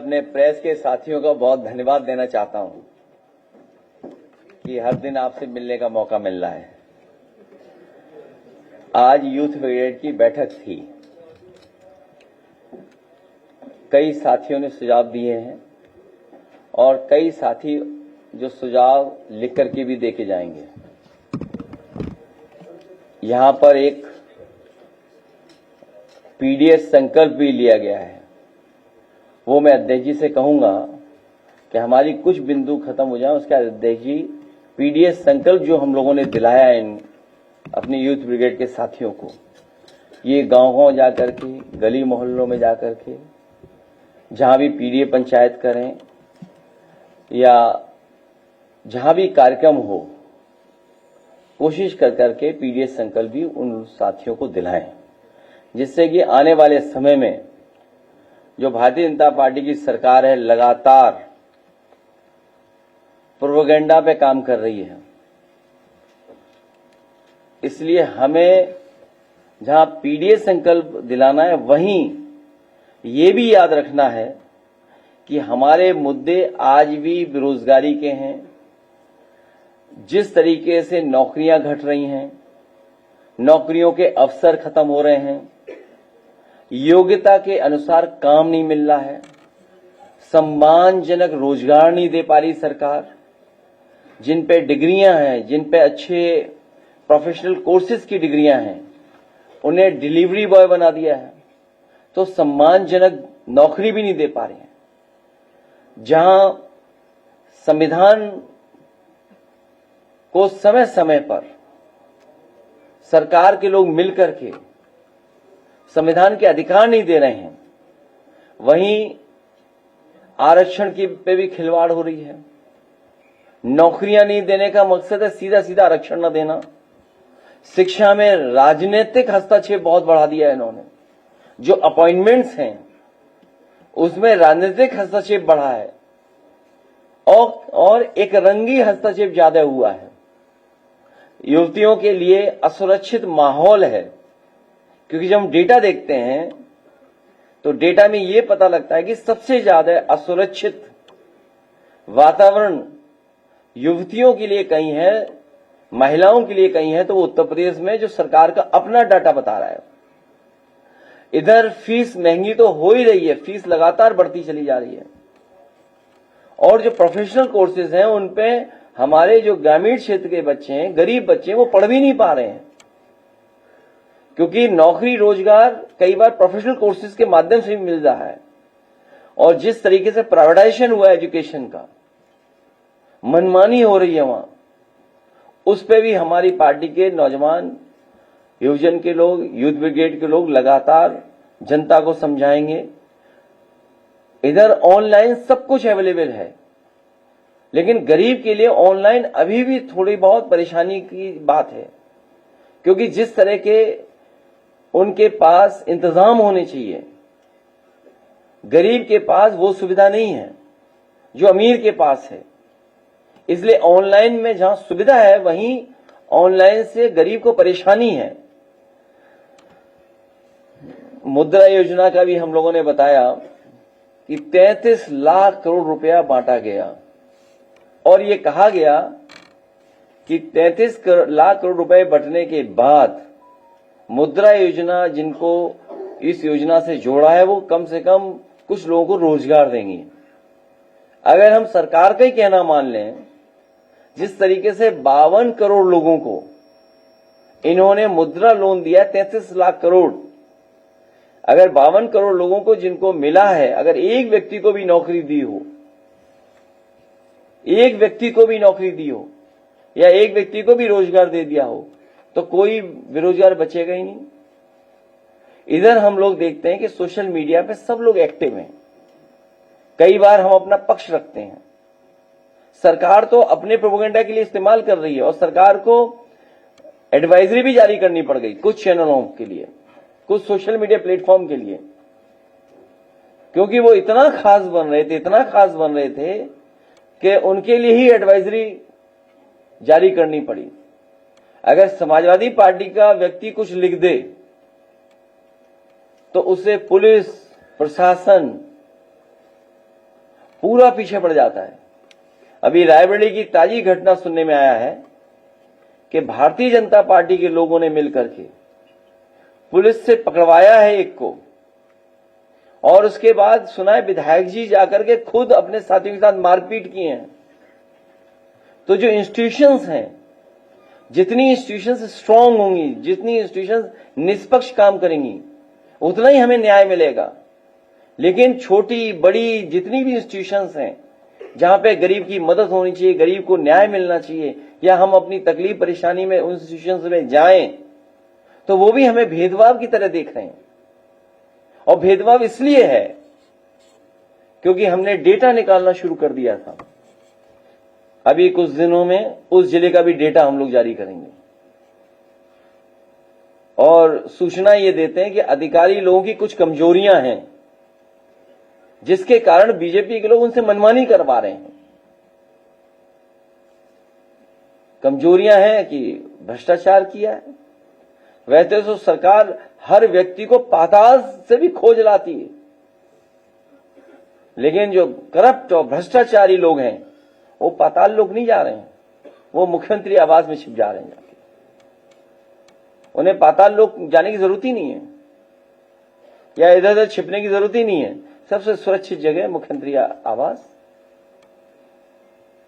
अपने प्रेस के साथियों का बहुत धन्यवाद देना चाहता हूं कि हर दिन आपसे मिलने का मौका मिल रहा है। आज यूथ ब्रिगेड की बैठक थी। कई साथियों ने सुझाव दिए हैं और कई साथी जो सुझाव लिख करके भी देके जाएंगे। यहां पर एक पीडीएस संकल्प भी लिया गया है। वो मैं अध्यक्ष जी से कहूंगा कि हमारी कुछ बिंदु खत्म हो जाए, उसके अध्यक्ष जी पीडीएस संकल्प जो हम लोगों ने दिलाया इन अपनी यूथ ब्रिगेड के साथियों को, ये गांव-गांव जाकर के, गली मोहल्लों में जाकर के, जहां भी पीडीए पंचायत करें या जहां भी कार्यक्रम हो, कोशिश कर करके पीडीएस संकल्प भी उन साथियों को दिलाएं, जिससे कि आने वाले समय में जो भारतीय जनता पार्टी की सरकार है लगातार प्रोपेगेंडा पे काम कर रही है। इसलिए हमें जहां पीडीएस संकल्प दिलाना है, वहीं ये भी याद रखना है कि हमारे मुद्दे आज भी बेरोजगारी के हैं। जिस तरीके से नौकरियां घट रही हैं, नौकरियों के अवसर खत्म हो रहे हैं, योग्यता के अनुसार काम नहीं मिल रहा है, सम्मानजनक रोजगार नहीं दे पा रही सरकार, जिन पे डिग्रियां हैं, जिन पे अच्छे प्रोफेशनल कोर्सेज की डिग्रियां हैं, उन्हें डिलीवरी बॉय बना दिया है, तो सम्मानजनक नौकरी भी नहीं दे पा रहे हैं। जहां संविधान को समय समय पर सरकार के लोग मिलकर के संविधान के अधिकार नहीं दे रहे हैं, वहीं आरक्षण की पे भी खिलवाड़ हो रही है। नौकरियां नहीं देने का मकसद है सीधा सीधा आरक्षण न देना। शिक्षा में राजनीतिक हस्तक्षेप बहुत बढ़ा दिया है इन्होंने। जो अपॉइंटमेंट्स हैं उसमें राजनीतिक हस्तक्षेप बढ़ा है और एक रंगी हस्तक्षेप ज्यादा हुआ है। युवतियों के लिए असुरक्षित माहौल है, क्योंकि जब हम डेटा देखते हैं तो डेटा में ये पता लगता है कि सबसे ज्यादा असुरक्षित वातावरण युवतियों के लिए कहीं है, महिलाओं के लिए कहीं है, तो वो उत्तर प्रदेश में जो सरकार का अपना डाटा बता रहा है। इधर फीस महंगी तो हो ही रही है, फीस लगातार बढ़ती चली जा रही है, और जो प्रोफेशनल कोर्सेज हैं उन पे हमारे जो ग्रामीण क्षेत्र के बच्चे हैं, गरीब बच्चे हैं, वो पढ़ भी नहीं पा रहे हैं, क्योंकि नौकरी रोजगार कई बार प्रोफेशनल कोर्सेज के माध्यम से भी मिल रहा है। और जिस तरीके से प्राइवेटाइजेशन हुआ है एजुकेशन का, मनमानी हो रही है वहां, उस पे भी हमारी पार्टी के नौजवान युवजन के लोग, यूथ ब्रिगेड के लोग लगातार जनता को समझाएंगे। इधर ऑनलाइन सब कुछ अवेलेबल है, लेकिन गरीब के लिए ऑनलाइन अभी भी थोड़ी बहुत परेशानी की बात है, क्योंकि जिस तरह के उनके पास इंतजाम होने चाहिए, गरीब के पास वो सुविधा नहीं है जो अमीर के पास है। इसलिए ऑनलाइन में जहां सुविधा है, वहीं ऑनलाइन से गरीब को परेशानी है। मुद्रा योजना का भी हम लोगों ने बताया कि 33 लाख करोड़ रुपया बांटा गया, और ये कहा गया कि 33 लाख करोड़ रुपए बंटने के बाद मुद्रा योजना जिनको इस योजना से जोड़ा है, वो कम से कम कुछ लोगों को रोजगार देंगी। अगर हम सरकार का ही कहना मान लें, जिस तरीके से 52 करोड़ लोगों को इन्होंने मुद्रा लोन दिया, 33 लाख करोड़, अगर 52 करोड़ लोगों को जिनको मिला है, अगर एक व्यक्ति को भी नौकरी दी हो, एक व्यक्ति को भी नौकरी दी हो या एक व्यक्ति को भी रोजगार दे दिया हो, तो कोई बेरोजगार बचेगा ही नहीं। इधर हम लोग देखते हैं कि सोशल मीडिया पे सब लोग एक्टिव हैं। कई बार हम अपना पक्ष रखते हैं, सरकार तो अपने प्रोपेगेंडा के लिए इस्तेमाल कर रही है, और सरकार को एडवाइजरी भी जारी करनी पड़ गई कुछ चैनलों के लिए, कुछ सोशल मीडिया प्लेटफॉर्म के लिए, क्योंकि वो इतना खास बन रहे थे कि उनके लिए ही एडवाइजरी जारी करनी पड़ी। अगर समाजवादी पार्टी का व्यक्ति कुछ लिख दे तो उसे पुलिस प्रशासन पूरा पीछे पड़ जाता है। अभी रायबरेली की ताजी घटना सुनने में आया है कि भारतीय जनता पार्टी के लोगों ने मिलकर के पुलिस से पकड़वाया है एक को, और उसके बाद सुना है विधायक जी जाकर के खुद अपने साथियों के साथ मारपीट किए हैं। तो जो इंस्टीट्यूशंस हैं, जितनी इंस्टीट्यूशंस स्ट्रांग होंगी, जितनी इंस्टीट्यूशंस निष्पक्ष काम करेंगी, उतना ही हमें न्याय मिलेगा। लेकिन छोटी बड़ी जितनी भी इंस्टीट्यूशंस हैं, जहां पे गरीब की मदद होनी चाहिए, गरीब को न्याय मिलना चाहिए, या हम अपनी तकलीफ परेशानी में उन इंस्टीट्यूशंस में जाएं, तो वो भी हमें भेदभाव की तरह देख रहे हैं। और भेदभाव इसलिए है क्योंकि हमने डेटा निकालना शुरू कर दिया था। अभी कुछ दिनों में उस जिले का भी डेटा हम लोग जारी करेंगे, और सूचना ये देते हैं कि अधिकारी लोगों की कुछ कमजोरियां हैं, जिसके कारण बीजेपी के लोग उनसे मनमानी करवा रहे हैं। कमजोरियां हैं कि भ्रष्टाचार किया है। वैसे तो सरकार हर व्यक्ति को पाताल से भी खोज लाती है, लेकिन जो करप्ट और भ्रष्टाचारी लोग हैं वो पाताल लोग नहीं जा रहे हैं, वो मुख्यमंत्री आवास में छिप जा रहे हैं। उन्हें पाताल लोग जाने की जरूरत ही नहीं है, या इधर उधर छिपने की जरूरत ही नहीं है। सबसे सुरक्षित जगह मुख्यमंत्री आवास,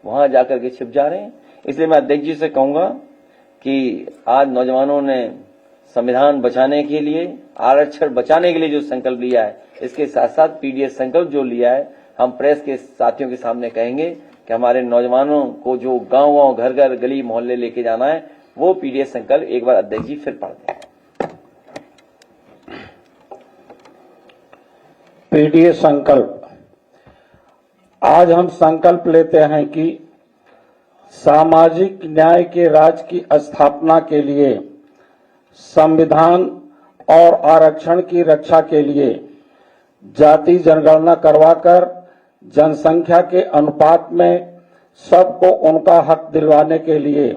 वहां जाकर के छिप जा रहे हैं। इसलिए मैं अध्यक्ष जी से कहूंगा कि आज नौजवानों ने संविधान बचाने के लिए, आरक्षण बचाने के लिए जो संकल्प लिया है, इसके साथ साथ पीडीएस संकल्प जो लिया है, हम प्रेस के साथियों के सामने कहेंगे कि हमारे नौजवानों को जो गांव-गांव, घर-घर, गली मोहल्ले लेके जाना है, वो पीडीएस संकल्प एक बार अध्यक्ष जी फिर पढ़ दें। पीडीएस संकल्प। आज हम संकल्प लेते हैं कि सामाजिक न्याय के राज्य की स्थापना के लिए, संविधान और आरक्षण की रक्षा के लिए जाति जनगणना करवाकर जनसंख्या के अनुपात में सबको उनका हक दिलवाने के लिए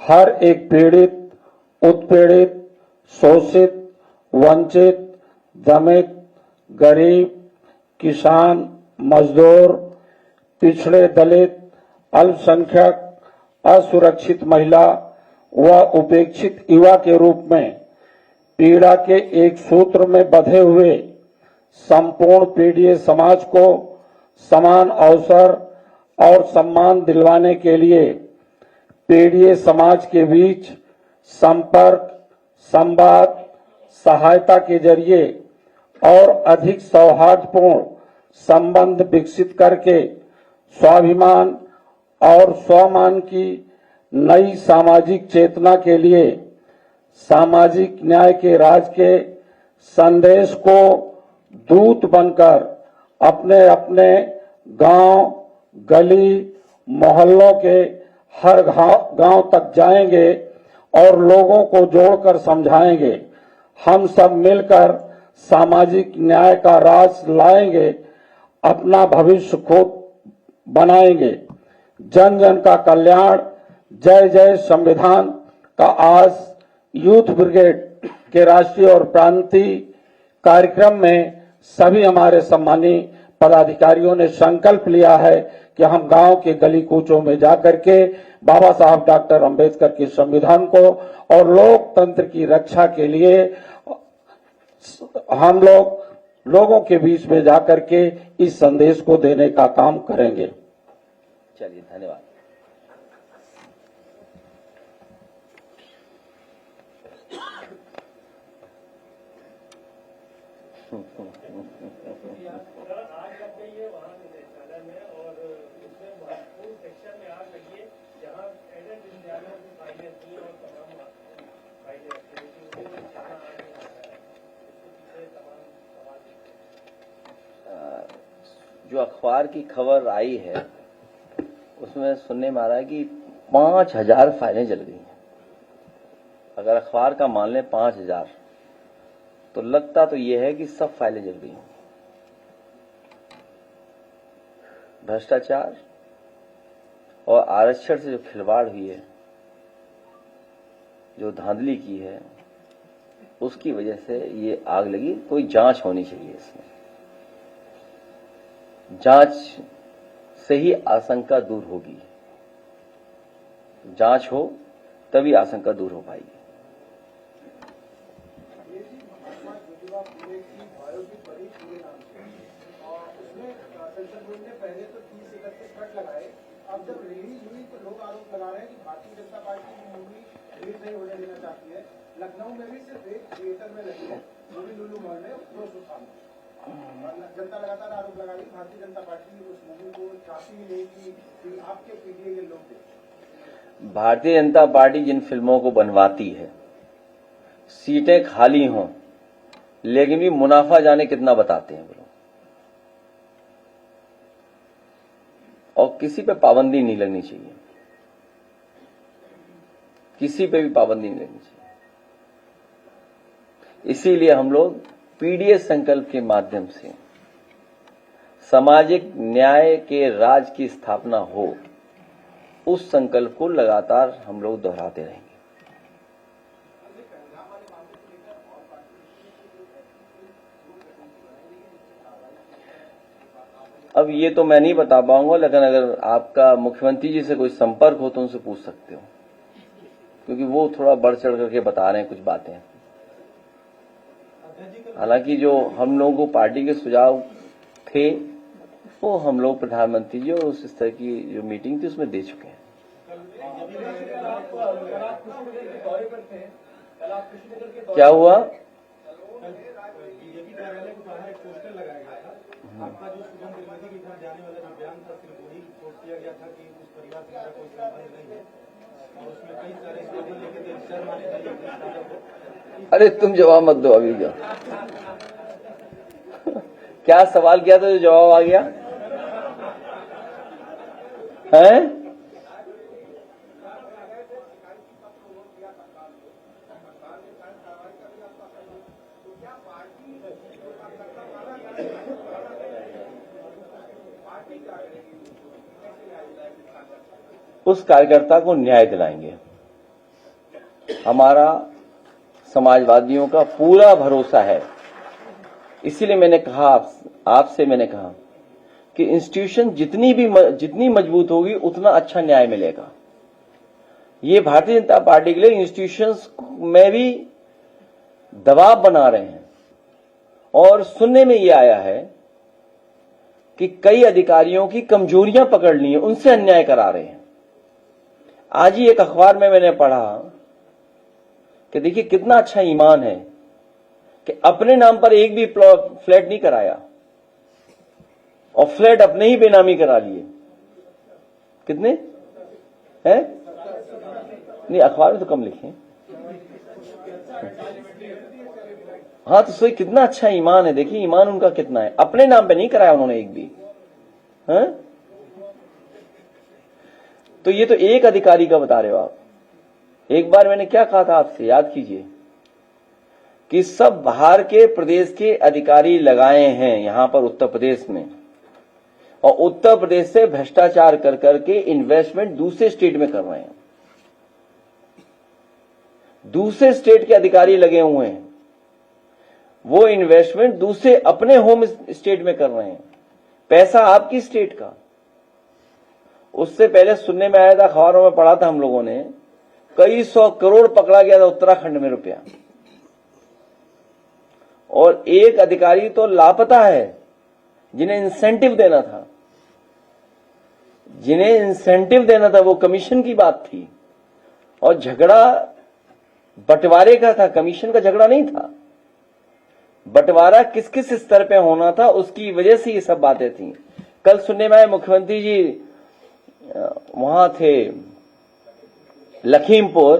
हर एक पीड़ित, उत्पीड़ित, शोषित, वंचित, दमित, गरीब, किसान, मजदूर, पिछड़े, दलित, अल्पसंख्यक, असुरक्षित महिला व उपेक्षित युवा के रूप में पीड़ा के एक सूत्र में बंधे हुए संपूर्ण पीड़ित समाज को समान अवसर और सम्मान दिलवाने के लिए पीड़ित समाज के बीच संपर्क, संवाद, सहायता के जरिए और अधिक सौहार्दपूर्ण संबंध विकसित करके स्वाभिमान और स्वमान की नई सामाजिक चेतना के लिए सामाजिक न्याय के राज के संदेश को दूत बनकर अपने अपने गांव, गली, मोहल्लों के हर गांव तक जाएंगे और लोगों को जोड़कर समझाएंगे। हम सब मिलकर सामाजिक न्याय का राज लाएंगे, अपना भविष्य खुद बनाएंगे। जन जन का कल्याण, जय जय संविधान का आज यूथ ब्रिगेड के राष्ट्रीय और प्रांतीय कार्यक्रम में सभी हमारे सम्मानीय पदाधिकारियों ने संकल्प लिया है कि हम गांव के गली कूचों में जाकर के बाबा साहब डॉक्टर अंबेडकर के संविधान को और लोकतंत्र की रक्षा के लिए हम लोगों के बीच में जाकर के इस संदेश को देने का काम करेंगे। चलिए, धन्यवाद। जो अखबार की खबर आई है उसमें सुनने में आ रहा है कि 5000 फाइलें जल गई हैं। अगर अखबार का मान लें 5000, तो लगता तो यह है कि सब फाइलें जल गई हैं। भ्रष्टाचार और आरक्षण से जो खिलवाड़ हुई है, जो धांधली की है, उसकी वजह से ये आग लगी। कोई जांच होनी चाहिए इसमें। जांच से ही आशंका दूर होगी। जांच हो तभी आशंका दूर हो पाएगी। पहले तो 30-31 कट लगाए, अब जब रिलीज हुई तो लोग आरोप लगा रहे हैं कि भारतीय जनता पार्टी की मूवी रिलीज नहीं होने देना चाहती है। लखनऊ में भी सिर्फ एक थिएटर में लगी है, वो भी लुलु मॉल में 200 साल में। जनता लगातार आरोप लगा रही है भारतीय जनता पार्टी उस मूवी को चाहती ही नहीं कि आपके पीटीए के लोग देखें। भारतीय जनता पार्टी जिन फिल्मों को बनवाती है, सीटें खाली हों लेकिन भी मुनाफा जाने कितना बताते हैं वो लोग, और किसी पे पाबंदी नहीं लगनी चाहिए, किसी पे भी पाबंदी नहीं लगनी चाहिए। इसीलिए हम लोग पीडीएस संकल्प के माध्यम से सामाजिक न्याय के राज की स्थापना हो, उस संकल्प को लगातार हम लोग दोहराते रहेंगे। अब ये तो मैं नहीं बता पाऊंगा, लेकिन अगर आपका मुख्यमंत्री जी से कोई संपर्क हो तो उनसे पूछ सकते हो, क्योंकि वो थोड़ा बढ़ चढ़ करके बता रहे हैं कुछ बातें। हालांकि जो हम लोगों को पार्टी के सुझाव थे वो हम लोग प्रधानमंत्री जी और उस तरह की जो मीटिंग थी उसमें दे चुके हैं। क्या हुआ? आपका जो सुगम त्रिवेदी के घर जाने वाला जो बयान था सिर्फ वही पोस्ट किया गया था कि उस परिवार से मेरा कोई संबंध नहीं है, और उसमें कई सारे स्टेटमेंट लिखे थे, शर्म आनी चाहिए। अरे तुम जवाब मत दो अभी क्या क्या सवाल किया था जो जवाब आ गया है? उस कार्यकर्ता को न्याय दिलाएंगे। हमारा समाजवादियों का पूरा भरोसा है। इसीलिए मैंने कहा आपसे मैंने कहा कि इंस्टीट्यूशन जितनी मजबूत होगी उतना अच्छा न्याय मिलेगा। ये भारतीय जनता पार्टी के लिए इंस्टीट्यूशंस में भी दबाव बना रहे हैं, और सुनने में ये आया है कि कई अधिकारियों की कमजोरियां पकड़ ली हैं, उनसे अन्याय करा रहे हैं। आज ही एक अखबार में मैंने पढ़ा कि देखिए कितना अच्छा ईमान है कि अपने नाम पर एक भी फ्लैट नहीं कराया और फ्लैट अपने ही बेनामी करा लिए। कितने हैं? नहीं, अखबार में तो कम लिखे। हाँ, तो सही कितना अच्छा ईमान है। देखिए ईमान उनका कितना है, अपने नाम पे नहीं कराया उन्होंने एक भी। हैं? तो ये तो एक अधिकारी का बता रहे हो आप। एक बार मैंने क्या कहा था आपसे, याद कीजिए, कि सब बाहर के प्रदेश के अधिकारी लगाए हैं यहां पर उत्तर प्रदेश में, और उत्तर प्रदेश से भ्रष्टाचार कर करके इन्वेस्टमेंट दूसरे स्टेट में कर रहे हैं। दूसरे स्टेट के अधिकारी लगे हुए हैं, वो इन्वेस्टमेंट दूसरे अपने होम स्टेट में कर रहे हैं, पैसा आपकी स्टेट का। उससे पहले सुनने में आया था, अखबारों में पढ़ा था हम लोगों ने, कई 100 करोड़ पकड़ा गया था उत्तराखंड में रुपया, और एक अधिकारी तो लापता है जिन्हें इंसेंटिव देना था। जिन्हें इंसेंटिव देना था वो कमीशन की बात थी, और झगड़ा बंटवारे का था, कमीशन का झगड़ा नहीं था। बंटवारा किस किस स्तर पे होना था उसकी वजह से ये सब बातें थी। कल सुनने में आए मुख्यमंत्री जी वहां थे लखीमपुर,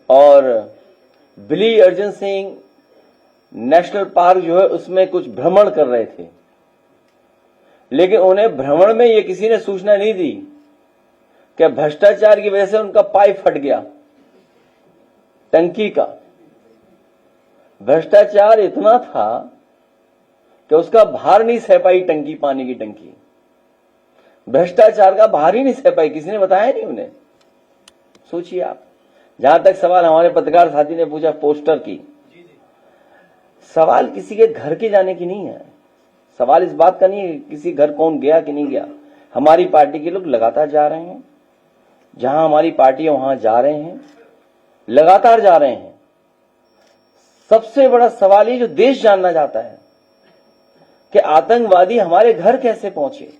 और बिली अर्जुन सिंह नेशनल पार्क जो है उसमें कुछ भ्रमण कर रहे थे, लेकिन उन्हें भ्रमण में ये किसी ने सूचना नहीं दी कि भ्रष्टाचार की वजह से उनका पाइप फट गया टंकी का। भ्रष्टाचार इतना था कि उसका भार नहीं सह पाई टंकी, पानी की टंकी। भ्रष्टाचार का भार ही नहीं सह पाई, किसी ने बताया नहीं उन्हें। सोचिए आप। जहां तक सवाल हमारे पत्रकार साथी ने पूछा पोस्टर की, सवाल किसी के घर के जाने की नहीं है, सवाल इस बात का नहीं है किसी घर कौन गया कि नहीं गया। हमारी पार्टी के लोग लगातार जा रहे हैं, जहां हमारी पार्टी है वहां जा रहे हैं, लगातार जा रहे हैं। सबसे बड़ा सवाल ये जो देश जानना चाहता है कि आतंकवादी हमारे घर कैसे पहुंचे।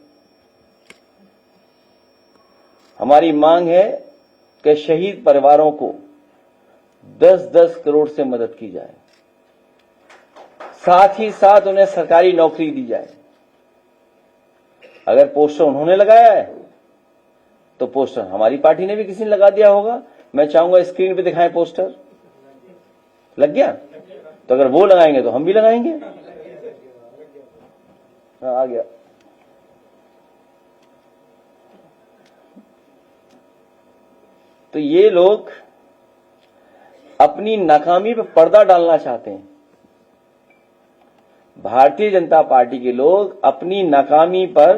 हमारी मांग है कि शहीद परिवारों को 10-10 करोड़ से मदद की जाए, साथ ही साथ उन्हें सरकारी नौकरी दी जाए। अगर पोस्टर उन्होंने लगाया है तो पोस्टर हमारी पार्टी ने भी किसी ने लगा दिया होगा। मैं चाहूंगा स्क्रीन पे दिखाएं पोस्टर। लग गया? तो अगर वो लगाएंगे तो हम भी लगाएंगे। आ गया। तो ये लोग अपनी नाकामी पर पर्दा डालना चाहते हैं। भारतीय जनता पार्टी के लोग अपनी नाकामी पर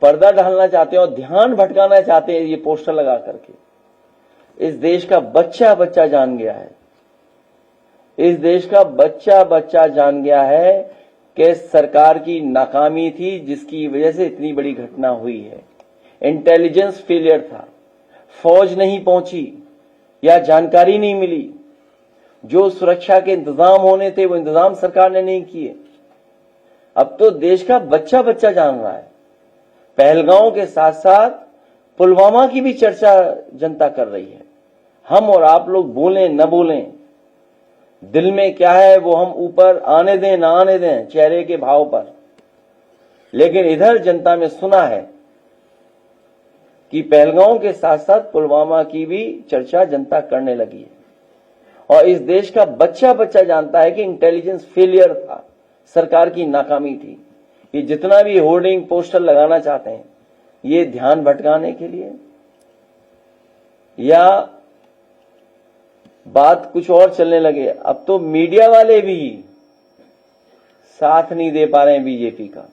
पर्दा डालना चाहते हैं और ध्यान भटकाना चाहते हैं ये पोस्टर लगा करके। इस देश का बच्चा बच्चा जान गया है, इस देश का बच्चा बच्चा जान गया है कि सरकार की नाकामी थी जिसकी वजह से इतनी बड़ी घटना हुई है। इंटेलिजेंस फेलियर था, फौज नहीं पहुंची या जानकारी नहीं मिली, जो सुरक्षा के इंतजाम होने थे वो इंतजाम सरकार ने नहीं किए। अब तो देश का बच्चा बच्चा जान रहा है। पहलगांव के साथ साथ पुलवामा की भी चर्चा जनता कर रही है। हम और आप लोग बोलें न बोलें, दिल में क्या है वो हम ऊपर आने दें ना आने दें चेहरे के भाव पर, लेकिन इधर जनता में सुना है कि पहलगांव के साथ साथ पुलवामा की भी चर्चा जनता करने लगी है। और इस देश का बच्चा बच्चा जानता है कि इंटेलिजेंस फेलियर था, सरकार की नाकामी थी। ये जितना भी होर्डिंग पोस्टर लगाना चाहते हैं ये ध्यान भटकाने के लिए या बात कुछ और चलने लगे। अब तो मीडिया वाले भी साथ नहीं दे पा रहे हैं बीजेपी का।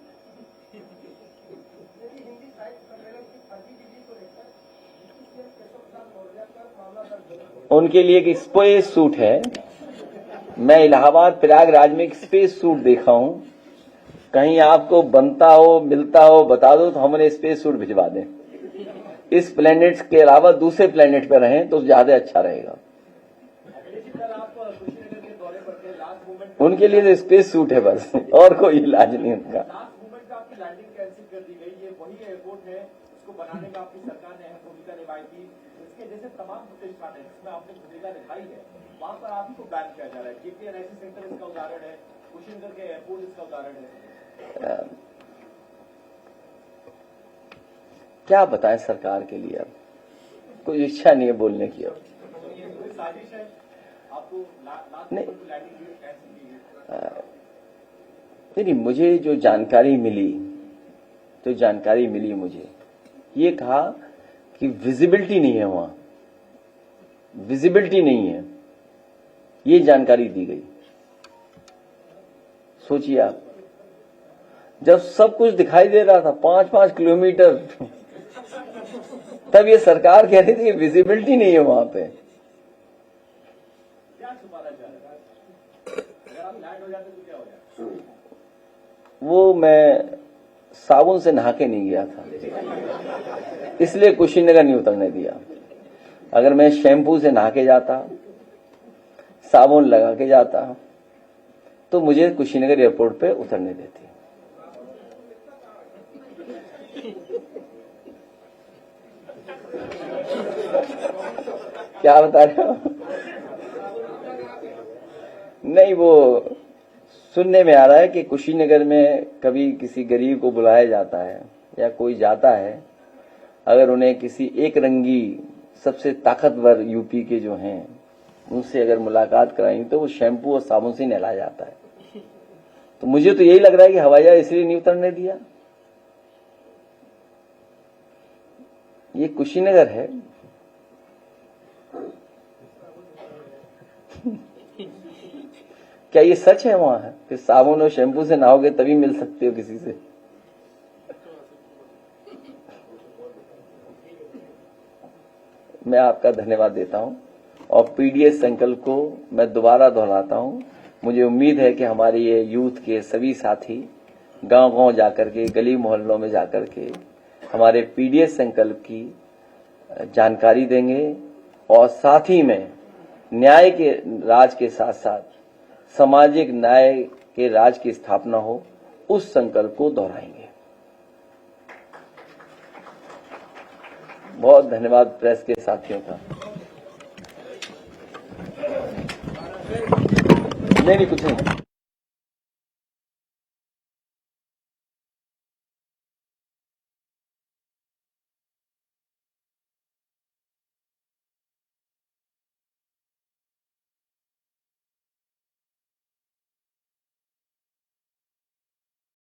उनके लिए एक स्पेस सूट है। मैं इलाहाबाद प्रयागराज में एक स्पेस सूट देखा हूं, कहीं आपको बनता हो मिलता हो बता दो तो हम उन्हें स्पेस सूट भिजवा दें। इस प्लेनेट के अलावा दूसरे प्लेनेट पर रहें तो ज्यादा अच्छा रहेगा। उनके लिए तो स्पेस सूट है बस, और कोई इलाज नहीं उनका। बनाने का आपकी सरकार ने अहम भूमिका निभाई थी। इसके जैसे तमाम प्रतिष्ठान है जिसमें आपने भूमिका निभाई है, वहां पर आपको बैन किया जा रहा है। JPNIC सेंटर इसका उदाहरण है, कुशीनगर के एयरपोर्ट इसका उदाहरण है। क्या बताएं सरकार के लिए, अब कोई इच्छा नहीं है बोलने की। अब कोई साजिश है आपको नहीं, नहीं मुझे जो जानकारी मिली मुझे ये कहा कि विजिबिलिटी नहीं है, वहां विजिबिलिटी नहीं है, ये जानकारी दी गई। सोचिए आप, जब सब कुछ दिखाई दे रहा था 5-5 किलोमीटर, तब ये सरकार कह रही थी विजिबिलिटी नहीं है वहां पे। क्या छुपाना चाह रहे हैं? अगर आप लैंड हो जाते तो क्या हो जाए? वो मैं साबुन से नहा के नहीं गया था, इसलिए कुशीनगर नहीं उतरने दिया। अगर मैं शैम्पू से नहा के जाता, साबुन लगा के जाता, तो मुझे कुशीनगर एयरपोर्ट पे उतरने देती। क्या बता रहे हो? नहीं, वो सुनने में आ रहा है कि कुशीनगर में कभी किसी गरीब को बुलाया जाता है या कोई जाता है, अगर उन्हें किसी एक रंगी सबसे ताकतवर यूपी के जो हैं उनसे अगर मुलाकात कराई तो वो शैम्पू और साबुन से नहलाया जाता है। तो मुझे तो यही लग रहा है कि हवाई जहाज इसलिए नहीं उतरने दिया। ये कुशीनगर है। क्या ये सच है वहां है कि साबुन और शैम्पू से नहाओगे तभी मिल सकते हो किसी से? मैं आपका धन्यवाद देता हूं और पीडीएस संकल्प को मैं दोबारा दोहराता हूं मुझे उम्मीद है कि हमारे ये यूथ के सभी साथी गांव-गांव जाकर के, गली मोहल्लों में जाकर के हमारे पीडीएस संकल्प की जानकारी देंगे और साथ ही में न्याय के राज के साथ साथ सामाजिक न्याय के राज की स्थापना हो, उस संकल्प को दोहराएंगे। बहुत धन्यवाद प्रेस के साथियों का। नहीं कुछ नहीं।